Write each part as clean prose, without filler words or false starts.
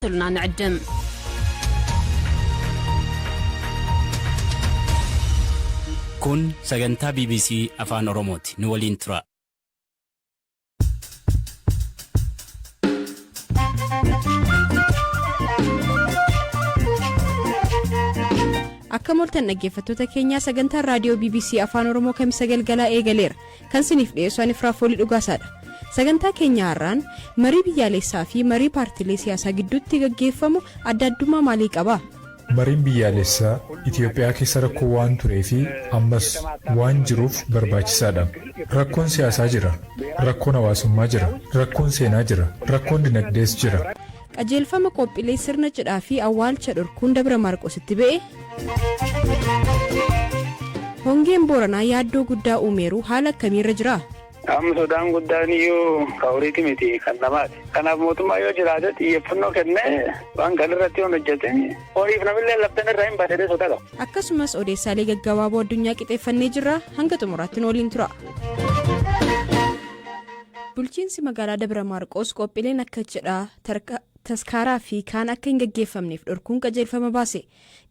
تكتاتلنا نعدم. كون سجنتا BBC أفان أوروموتي نولين ترى. akka moltan dhaggeeffattoota keenya sagantaa raadiyoo BBC Afaan Oromoo kamisa galgalaa eegaleera kan siniif dhiyeessu ani Firaafoolii Dhugaasaadha. Sagantaa keenya har'aan marii biyyaalessaa fi marii paartiilee siyaasaa gidduutti gaggeeffamu adda addummaa maalii qaba? Mariin biyyaalessaa Itoophiyaa keessa rakkoo waan turee fi ammas waan jiruuf barbaachisaadha. Rakkoon siyaasaa jira, rakkoon hawaasummaa jira, rakkoon seenaa jira, rakkoon dinagdees jira. qajeelfama qophiilee sirna cidhaa fi awwaalcha dhorkuun Dabra Maarqositti ba'e. Hongeen Booranaa yaaddoo guddaa uumeeru haala akkamiirra jira? Amma sodaan guddaan iyyuu kaawuriiti miti kan namaati. Kanaaf mootummaa yoo jiraate xiyyeeffannoo kennee waan kan irratti hojjete horiif namillee labdan irraa hin baadhee sodaa qaba. Akkasumas odeessaalee gaggabaaboo addunyaa qixeeffannee jirra hanga xumuraatti waliin tura. Bulchiinsi magaalaa Dabra Maarqos qophiileen akka cidhaa taskaaraa fi kaan akka hin gaggeeffamneef dhorkuun qajeelfama baase.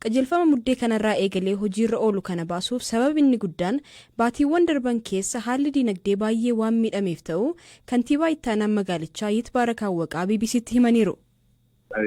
Qajeelfama muddee kanarraa eegalee hojiirra oolu kana baasuuf sababni guddaan baatiiwwan darban keessa haalli dinagdee baay'ee waan miidhameef ta'u kantiibaa ittaanaa magaalichaa Yitbaara Kaawwaqaa BBCtti himaniiru.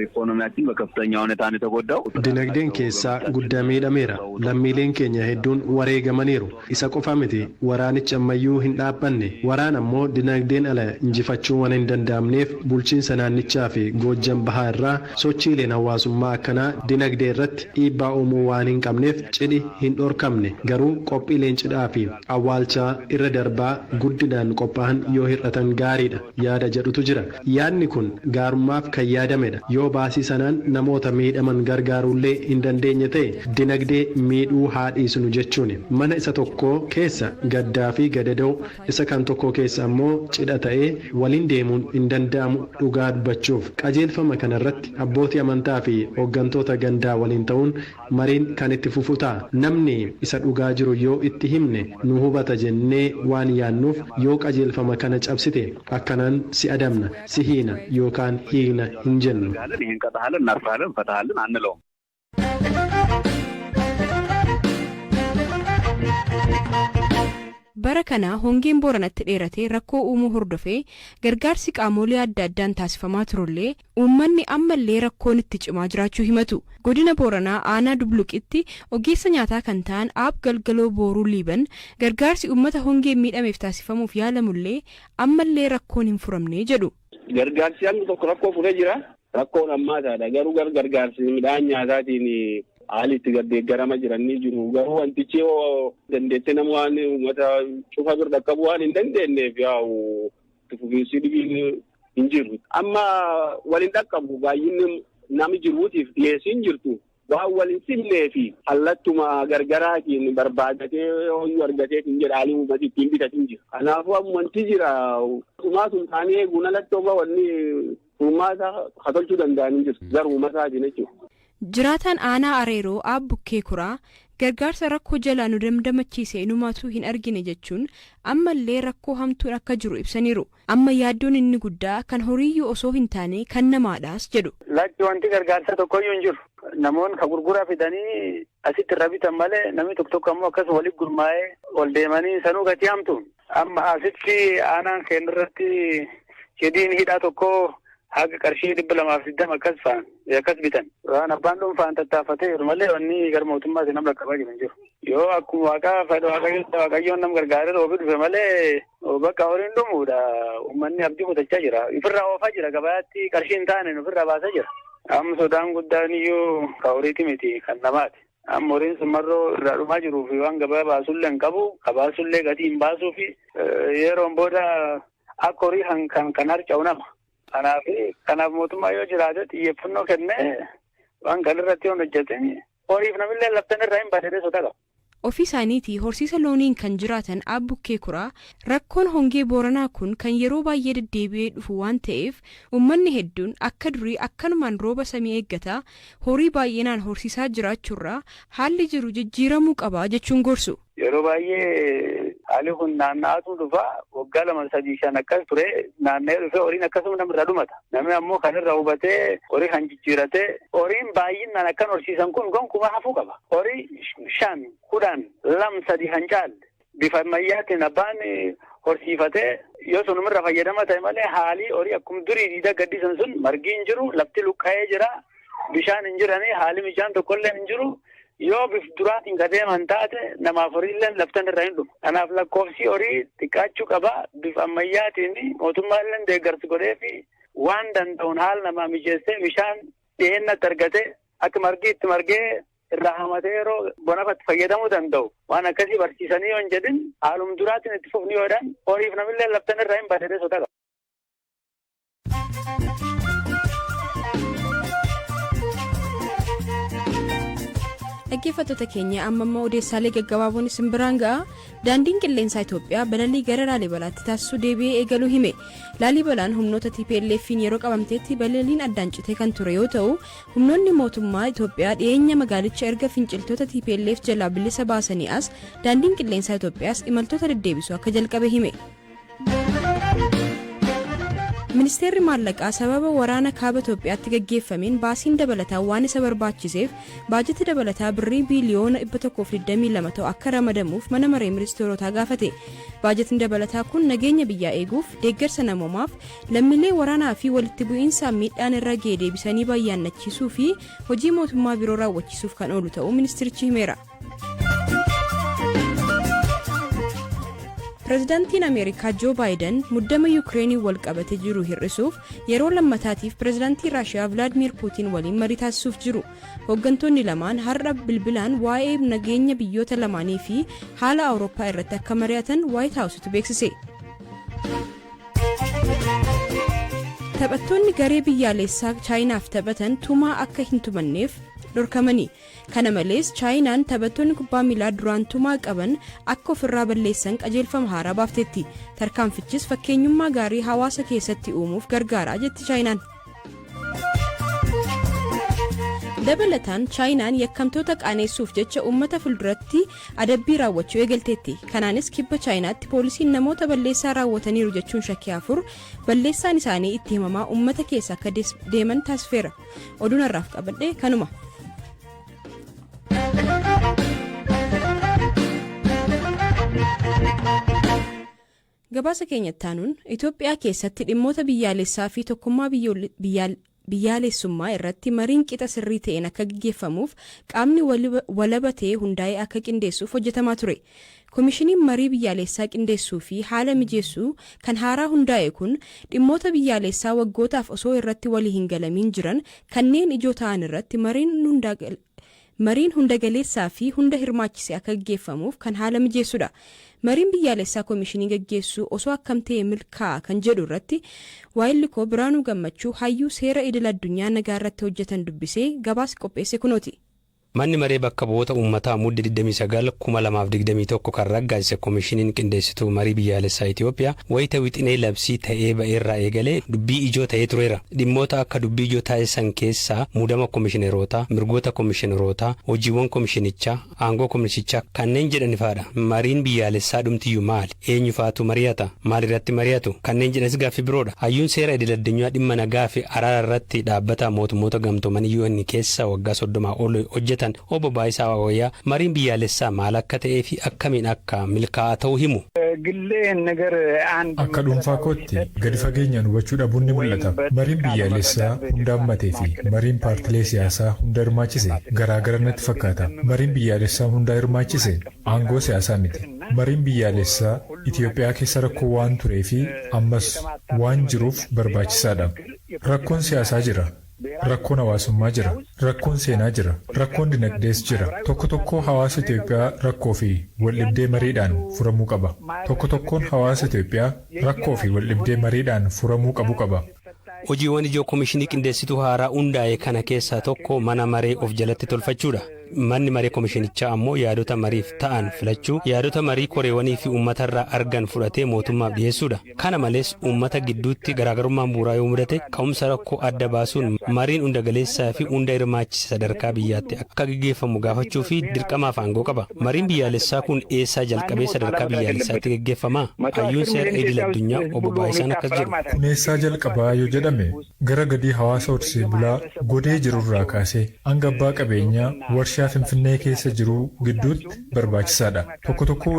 ኢኮኖሚያችን በከፍተኛ ሁኔታ ነው የተጎዳው dinagdeen keessa guddaa miidhameera lammiileen keenya hedduun wareegamaniiru isa qofa miti waraanichi ammayyuu hin dhaabbanne waraan ammoo dinagdeen ala injifachuu waan hin danda'amneef bulchiinsa naannichaa fi Goojjam Bahaa irraa sochiileen hawaasummaa akkanaa dinagdee irratti dhiibbaa uumuu waan hin qabneef cidhi hin dhorkamne garuu qophiileen cidhaa fi awwaalchaa irra darbaa guddinaan qophaa'an yoo hir'atan gaariidha yaada jedhutu jira yaadni kun gaarummaaf kan yaadamedha yoo baasii sanaan namoota miidhaman gargaaruullee hin dandeenye ta'e dinagdee miidhuu haadhiisnu jechuun mana isa tokko keessa gaddaa fi gadadoo isa kan tokko keessa ammoo cidha ta'ee waliin deemuun hin danda'amu dhugaa dubbachuuf qajeelfama kanarratti abbootii amantaa fi hooggantoota gandaa waliin ta'uun mariin kan itti fufu ta'a namni isa dhugaa jiru yoo itti himne nu hubata jennee waan yaannuuf yoo qajeelfama kana cabsite akkanaan si adamna si hiina yookaan hiina hin jennu. ይሄን ቀጣሃለን እናርፋለን ፈታሃለን አንለውም bara kana hongeen Booranatti dheeratee rakkoo uumuu hordofee gargaarsi qaamolee adda addaan taasifamaa turullee uummanni ammallee rakkoon itti cimaa jiraachuu himatu. Godina Booranaa aanaa Dubluqitti ogeessa nyaataa kan ta'an Aab Galgaloo Booruu Liiban gargaarsi uummata hongeen miidhameef taasifamuuf yaalamullee ammallee rakkoon hin furamne jedhu. Gargaarsi amma tokko rakkoo furee jira. Rakkoon ammaataadha garuu gargaarsi midhaan nyaataatiin haalitti gaddeeggarama jiranii jiru garuu wantichi dandeettee nama waan uummata cufa bira dhaqqabu waan hin dandeenyeef yaa'u fufiinsi dhibiin hin jiru. Amma waliin dhaqqabu baay'inni nami jiruutiif dhiyeessiin jirtu waan waliin simnee fi hallattuma gargaraatiin barbaadatee hoyyuu argatee hin jedhaalii uummati ittiin bitatiin jira. Kanaafuu ammanti jira uumaatuun taanee eeguun alatti oba wanni uummata hatolchuu danda'anii jiru garuu uummataatiin jechuudha. Jiraataan aanaa Areeroo Aab Bukkee Kuraa gargaarsa rakkoo jalaa nu damdamachiise inumaatu hin argine jechuun ammallee rakkoo hamtuun akka jiru ibsaniiru. Amma yaaddoon inni guddaa kan horiiyyuu osoo hin taane kan namaadhaas jedhu. Lakki wanti gargaarsa tokkoyyuu hin jiru. Namoonni ka gurguraa fidanii asitti irra bitan malee namni tokko ammoo akkas walitti gurmaa'ee ol deemanii sanuu gatii hamtu. Amma asitti aanaan keenya irratti hidhiin hidhaa tokko haga qarshii 220 akkas bitan. Waan abbaan dhuunfaan tattaafateeru malee wanni gara mootummaatti nama qaqqabaa jiran jiru. Yoo akkuma waaqaa fedha waaqayyoon nama gargaaree roobi dhufe malee bakka horiin dhumuudha. Uummanni abdii kutachaa jira. Ifirraa oofaa jira gabaatti qarshii hin taane ofirraa baasaa jira. Amma sodaan guddaan iyyuu kaawuriiti miti kan namaati. Amma horiin sumarroo irraa dhumaa jiruu fi waan gabaa baasullee hin qabu. Kabaasullee gatii hin baasuu fi yeroon booda akka horii kan harca'u nama. Kanaaf mootummaa yoo jiraate xiyyeeffannoo kennee waan kan irratti hojjete horiif namillee labdan irraa hin baadhee sodaa qaba. Ofii isaaniitii horsiisa looniin kan jiraatan Aab Bukkee Kuraa rakkoon hongee Booranaa kun kan yeroo baay'ee deddeebi'ee dhufu waan ta'eef uummanni hedduun akka durii akkanumaan rooba samii eeggataa horii baay'inaan horsiisaa jiraachuurraa haalli jiru jijjiiramuu qaba jechuun gorsu. Yeroo baay'ee haalli kun naanna'aatu dhufa waggaa 2-3 akkas ture naanna'ee dhufee horiin akkasuma namirra dhumata. Namni ammoo kanirra hubatee horii kan jijjiiratee horiin baay'inaan akkan horsiisan kun gonkumaa hafuu qaba. Horii 5, 10, 2, 3 kan caalle bifa ammayyaatiin abbaan horsiifatee yoo sunumirra fayyadama ta'e malee haalii horii akkuma durii diida gaddisan sun margi hin jiru, lafti luqqa'ee jira, bishaan hin jiranii, haali bishaan tokkollee hin jiru. Yoo bif duraatiin kadeeman taate namaaf horiillee laftan irra hin dhufu. Kanaaf lakkoofsi horii xiqqaachuu qaba. Bifa ammayyaatiin mootummaallee deeggarsi godhee fi waan danda'uun haala namaa mijeessee bishaan dhiyeenyatti argatee akka margi itti margee irraa hamatee yeroo bonafatti fayyadamuu danda'u. Waan akkasii barsiisanii yoo hin jedhin haaluma duraatiin itti fufni yoodhaan horiif namillee laftan irra hin badee sodaa qaba. Dhaggeeffattoota keenya amma odeessaalee gaggabaaboon isin biraan ga'a. Daandiin qilleensaa Itoophiyaa balalii gara Laalibalaatti taasisuu deebi'ee eegaluu hime. Laalibalaan humnoota TPLF'n yeroo qabamteetti balaliin addaan citee kan ture yoo ta'u, humnoonni mootummaa Itoophiyaa dhiyeenya magaalicha erga finciltoota TPLF jalaa bilisa baasanii as daandiin qilleensaa Itoophiyaas imaltoota deddeebisuu akka jalqabe hime. Ministeerri maallaqaa sababa waraana kaaba Itoophiyaatti gaggeeffameen baasiin dabalataa waan isa barbaachiseef baajata dabalataa birrii biiliyoona 122 ta'u akka ramadamuuf mana maree ministeerotaa gaafate. Baajatiin dabalataa kun nageenya biyyaa eeguuf, deeggarsa namoomaaf, lammiilee waraanaa fi walitti bu'iinsa miidhaan irra ga'e deebisanii bayyaannachiisuu fi hojii mootummaa biroo raawwachiisuuf kan oolu ta'uu ministeerichi himeera. Pireezidaantiin Ameerikaa Joo Baayiden muddama Yuukireenii wal qabatee jiru hir'isuuf yeroo lammataatiif pireezidaantii Raashiyaa Vilaadimiir Puutiin waliin marii taasisuuf jiru. Hooggantoonni lamaan har'a bilbilaan waa'ee nageenya biyyoota lamaanii fi haala Awurooppaa irratti akka mari'atan Waayit Haawusitu beeksise. Taphattoonni garee biyyaalessaa Chaayinaaf taphatan tumaa akka hin tumanneef dhorkamanii. Kana malees Chaayinaan taphattoonni kubbaa miilaa duraan tumaa qaban akka ofirraa balleessan qajeelfama haaraa baafteetti. Tarkaanfichis fakkeenyummaa gaarii hawaasa keessatti uumuuf gargaara jetti Chaayinaan. Dabalataan Chaayinaan yakkamtoota qaaneessuuf jecha uummata fuulduratti adabbii raawwachuu eegalteetti. Kanaanis kibba Chaayinaatti poolisiin namoota balleessaa raawwataniiru jechuun shakkii 4 balleessaan isaanii itti himamaa uummata keessa akka deeman taasiseera. Oduun har'aaf qabadhe kanuma. Gabaasa keenyattaanuun Itoophiyaa keessatti dhimmoota biyyaalessaa fi tokkummaa biyyaalessummaa irratti mariin qixa sirrii ta'een akka gaggeeffamuuf qaamni walabatee hundaa'ee akka qindeessuuf hojjetamaa ture. Koomishiniin marii biyyaalessaa qindeessuu fi haala mijeessuu kan haaraa hundaa'e kun dhimmoota biyyaalessaa waggootaaf osoo irratti walii hin galamiin jiran kanneen ijoo ta'an irratti mariin hunda galeessaa fi hunda hirmaachisee akka gaggeeffamuuf kan haala mijeessudha. Mariin biyyaalessaa koomishinii gaggeessuu osoo akkam ta'e milkaa'a kan jedhu irratti waayillikoo Biraanuu Gammachuu hayyuu seera idil addunyaa nagaa irratti hojjetan dubbisee gabaasa qopheesse kunooti. Manni maree bakka bu'oota uummataa muddee 29/2021 kan raggaasise koomishiniin qindeessituu marii biyyaalessaa Itoophiyaa wayita wixinee labsii ta'ee ba'eerraa eegalee dubbii ijoo ta'ee tureera. Dhimmoota akka dubbii ijoo taasisan keessaa muudama koomishineerotaa, mirgoota koomishineerotaa, hojiiwwan koomishinichaa, aangoo koomishinichaa kanneen jedhanifaadha. Mariin biyyaalessaa dhumtiyyuu maali? Eenyufaatu mari'ata? Maalirratti mari'atu? Kanneen jedhanis gaaffii biroodha. Hayyuun seera idil addunyaa dhimma nagaa fi araara irratti dhaabbata mootummoota gamtoomanii UN keessa waggaa 30 ol hojjetan obbo Baayisaa Wayyaa mariin biyyaalessaa maal akka ta'ee fi akkamiin akka milkaa'aa ta'uu himu. Akka dhuunfaa kootti gadi fageenyaan hubachuu dhabuun ni mul'ata. Mariin biyyaalessaa hunda hammatee fi mariin paartilee siyaasaa hunda hirmaachise garaagara natti fakkaata. Mariin biyyaalessaa hunda hirmaachise aangoo siyaasaa miti. Mariin biyyaalessaa Itoophiyaa keessa rakkoo waan turee fi ammas waan jiruuf barbaachisaadha. Rakkoon siyaasaa jira. Rakkoon hawaasummaa jira. Rakkoon seenaa jira. Rakkoon dinagdees jira. Tokko tokko hawaasa Itoophiyaa rakkoo fi waldhibdee mariidhaan furamuu qaba. Tokko tokkoon hawaasa Itoophiyaa rakkoo fi waldhibdee mariidhaan furamuu qaba. Hojiiwwan ijoo koomishinii qindeessituu haaraa hundaa'e kana keessaa tokko mana maree of jalatti tolfachuudha. manni maree komishinichaa ammoo yaadota mariif ta'an filachuu, yaadota marii koreewwanii fi uummatarraa argan fudhatee mootummaaf dhiyeessuudha. Kana malees uummata gidduutti garaagarummaan bu'uuraa yoo mudate ka'umsa rakkoo adda baasuun mariin hunda galeessaa fi hunda hirmaachise sadarkaa biyyaatti akka gaggeeffamu gaafachuu fi dirqamaaf aangoo qaba. Mariin biyyaalessaa kun eessaa jalqabee sadarkaa biyyaalessaatti gaggeeffama? Hayyuun seera idil addunyaa obbo Baayisaan akkas jedhu. Kun eessaa jalqabaa yoo jedhame gara gadii hawaasa horsiisee bulaa godee jirurraa kaasee hanga abbaa qabeenyaa warshaa Finfinnee keessa jiru gidduutti barbaachisaadha. Tokko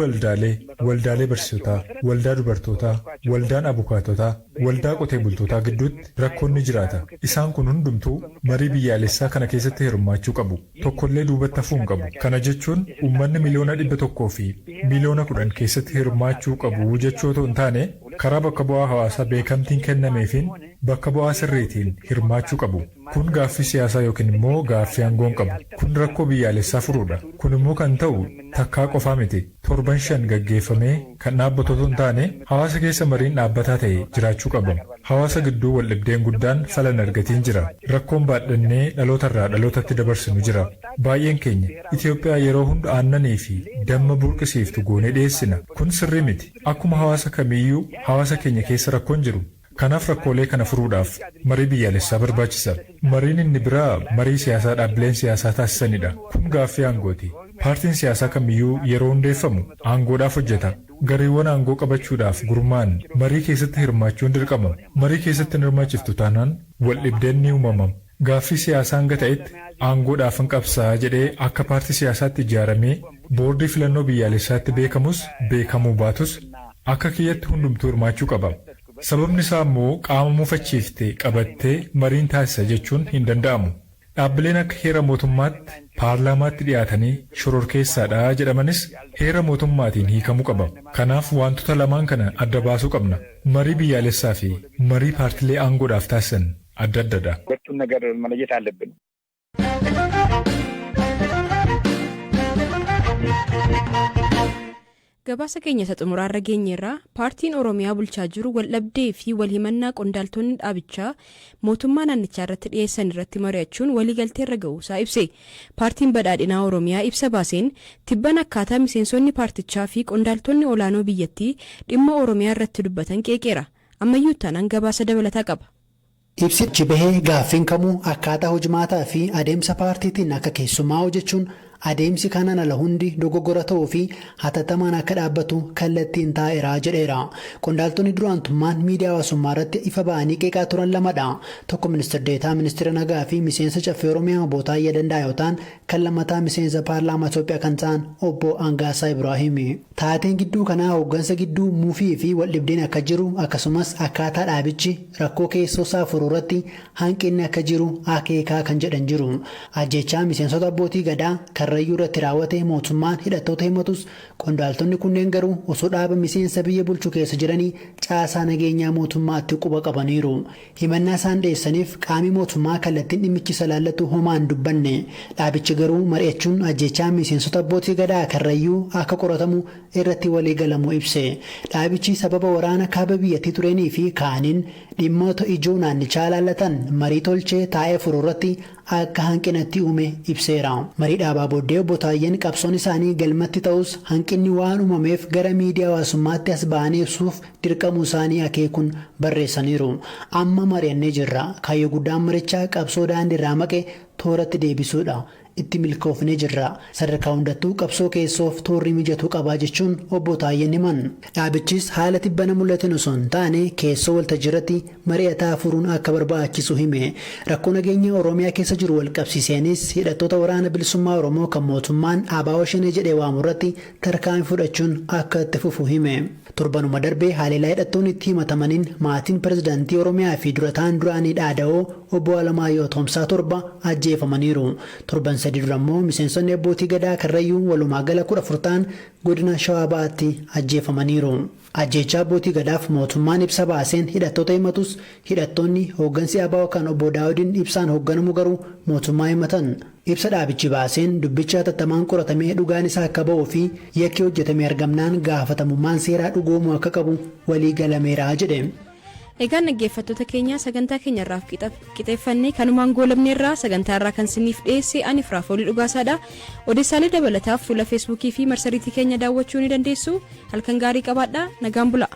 waldaalee barsiisotaa, waldaa dubartootaa, waldaan abukaatotaa, waldaa qotee bultootaa gidduutti rakkoon ni jiraata. Isaan kun hundumtuu marii biyyaalessaa kana keessatti hirmaachuu qabu. Tokkollee duubatti hafuu hin qabu. Kana jechuun uummanni miliyoona 100 fi miliyoona 10 keessatti hirmaachuu qabu jechuu otoo hin taane karaa bakka bu'aa hawaasaa beekamtiin kennameefiin bakka bu'aa sirriitiin hirmaachuu qabu. Kun gaaffii siyaasaa yookiin immoo gaaffii aangoo hin qabu. Kun rakkoo biyyaalessaa furuudha. Kun immoo kan ta'u takkaa qofaa miti. 7-5 gaggeeffamee kan dhaabbatu otoo hin taane hawaasa keessa mariin dhaabbataa ta'e jiraachuu qaba. Hawaasa gidduu wal dhibdeen guddaan falan argatiin jira. Rakkoon baadhannee dhalootarraa dhalootatti dabarsinu jira. Baay'een keenya Itoophiyaa yeroo hunda aannanii fi damma burqisiiftu goonee dhiyeessina. Kun sirrii miti. Akkuma hawaasa kamiiyyuu hawaasa keenya keessa rakkoon jiru. Kanaaf rakkoolee kana furuudhaaf marii biyyaalessaa barbaachisa. Mariin inni biraa marii siyaasaa dhaabbileen siyaasaa taasisanidha. Kun gaaffii aangooti. Paartiin siyaasaa kamiyyuu yeroo hundeeffamu aangoodhaaf hojjeta. Gareewwan aangoo qabachuudhaaf gurmaan marii keessatti hirmaachuun dirqama. Marii keessatti hin hirmaachiftu taanaan wal dhibdeen ni uumama. Gaaffii siyaasaa hanga ta'etti aangoodhaaf hin qabsaa jedhee akka paartii siyaasaatti ijaaramee boordii filannoo biyyaalessaatti beekamus beekamuu baatus akka kiyyatti hundumtuu hirmaachuu qaba. Sababni isaa immoo qaama mufachiiftee qabattee mariin taasisa jechuun hin danda'amu. Dhaabbileen akka heera mootummaatti paarlaamaatti dhiyaatanii shororkeessaadha jedhamanis heera mootummaatiin hiikamuu qaba. Kanaaf wantoota lamaan kana adda baasuu qabna. Marii biyyaalessaa fi marii paartilee aangoodhaaf taasisan adda addadha. Gabaasa keenya isa xumuraarra geenyerraa paartiin Oromiyaa bulchaa jiru waldhabdee fi walhimannaa qondaaltonni dhaabichaa mootummaa naannichaa irratti dhiyeessan irratti mari'achuun waliigalteerra ga'uusaa ibse. Paartiin badhaadhinaa Oromiyaa ibsa baaseen tibban akkaataa miseensonni paartichaa fi qondaaltonni olaanoo biyyattii dhimma Oromiyaa irratti dubbatan qeeqeera. Ammayyuu taanaan gabaasa dabalataa qaba. Ibsichi bahee gaaffiin kamuu akkaataa hojmaataa fi adeemsa paartiitiin akka keessumaa hojjechuun adeemsi kanaan ala hundi dogoggora ta'uu fi hatattamaan akka dhaabbatu kallattiin taa'eera jedheera. Qondaaltonni duraantummaan miidiyaa hawaasummaa irratti ifa ba'anii qeeqaa turan lamadha. Tokko ministeera deetaa ministeera nagaa fi miseensa caffee Oromiyaa obbo Taayyee Danda'a yoo ta'an kan lammataa miseensa paarlaamaa Itoophiyaa kan ta'an obbo Angaasaa Ibraahim. Taateen gidduu kanaa hooggansa gidduu muufii fi waldhibdeen akka jiru akkasumas akkaataa dhaabichi rakkoo keessoo isaa furuu irratti hanqinni akka jiru akeekaa kan jedhan jiru. Ajjechaa miseensota abbootii gadaa Karrayyuu irratti raawwate mootummaan hidhattoota himatus qondaaltonni kunneen garuu osoo dhaaba miseensa biyya bulchuu keessa jiranii caasaa nageenyaa mootummaatti quba qabaniiru. Himannaa isaan dhiyeessaniif qaamni mootummaa kallattiin dhimmicha ilaallatu homaan dubbanne. Dhaabichi garuu mari'achuun ajjechaa miseensota abbootii gadaa Karrayyuu akka qoratamu irratti walii galamuu ibse. Dhaabichi sababa waraana kaaba biyyattii tureenii fi kaaniin dhimmoota ijoo naannichaa ilaallatan marii tolchee taa'ee furuu irratti akka hanqinatti uume ibseera. Marii dhaabaa booddee obbo Taayyeen qabsoon isaanii galmatti ta'us hanqinni waan uumameef gara miidiyaa hawaasummaatti as ba'anii ibsuuf dirqamuu isaanii akeekuun barreessaniiru. Amma mari'annee jirra. Kaayyoo guddaan marichaa qabsoo daandii irraa maqe tooratti deebisuudha. Itti milkoofnee jirra. Sadarkaa hundattuu qabsoo keessoof toorri mijatuu qabaa jechuun obbo Taayyeen himan. Dhaabichis haala tibbana mul'atan osoo hin taane keessoo waltajjiirratti mari'ataa furuun akka barbaachisu hime. Rakkoo nageenya Oromiyaa keessa jiru wal qabsiiseenis hidhattoota waraana bilisummaa Oromoo kan mootummaan ABO shanee jedhee waamu irratti tarkaanfii fudhachuun akka itti fufu hime. Torbanuma darbee haleellaa hidhattoonni itti himatamaniin maatiin pirezidaantii Oromiyaa fi durataan duraanii dhaada'oo obbo Alamaayyoo Toomsaa 7 ajjeefamaniiru. Torban sadii dura immoo miseensonni abbootii gadaa Karrayyuu walumaa gala 14 ta'an godina Shawaa Ba'aatti ajjeefamaniiru. Ajjechaa abbootii gadaaf mootummaan ibsa baaseen hidhattoota himatus hidhattoonni hooggansi ABO kan obbo Daawudiin ibsaan hoogganamu garuu mootummaa himatan. Ibsa dhaabichi baaseen dubbicha hatattamaan qoratamee dhugaan isaa akka ba'uu fi yakki hojjetamee argamnaan gaafatamummaan seeraa dhugoomuu akka qabu walii galameera jedhe. Egaan dhaggeeffattoota keenya sagantaa keenya irraaf qixeeffannee kanumaan goolabneerraa sagantaa irraa kan siniif dhiyeesse ani Firaafoolii Dhugaasaadha. Odeessaalee dabalataaf fuula feesbuukii fi marsariitii keenya daawwachuu ni dandeessu. Halkan gaarii qabaadhaa. Nagaan bulaa.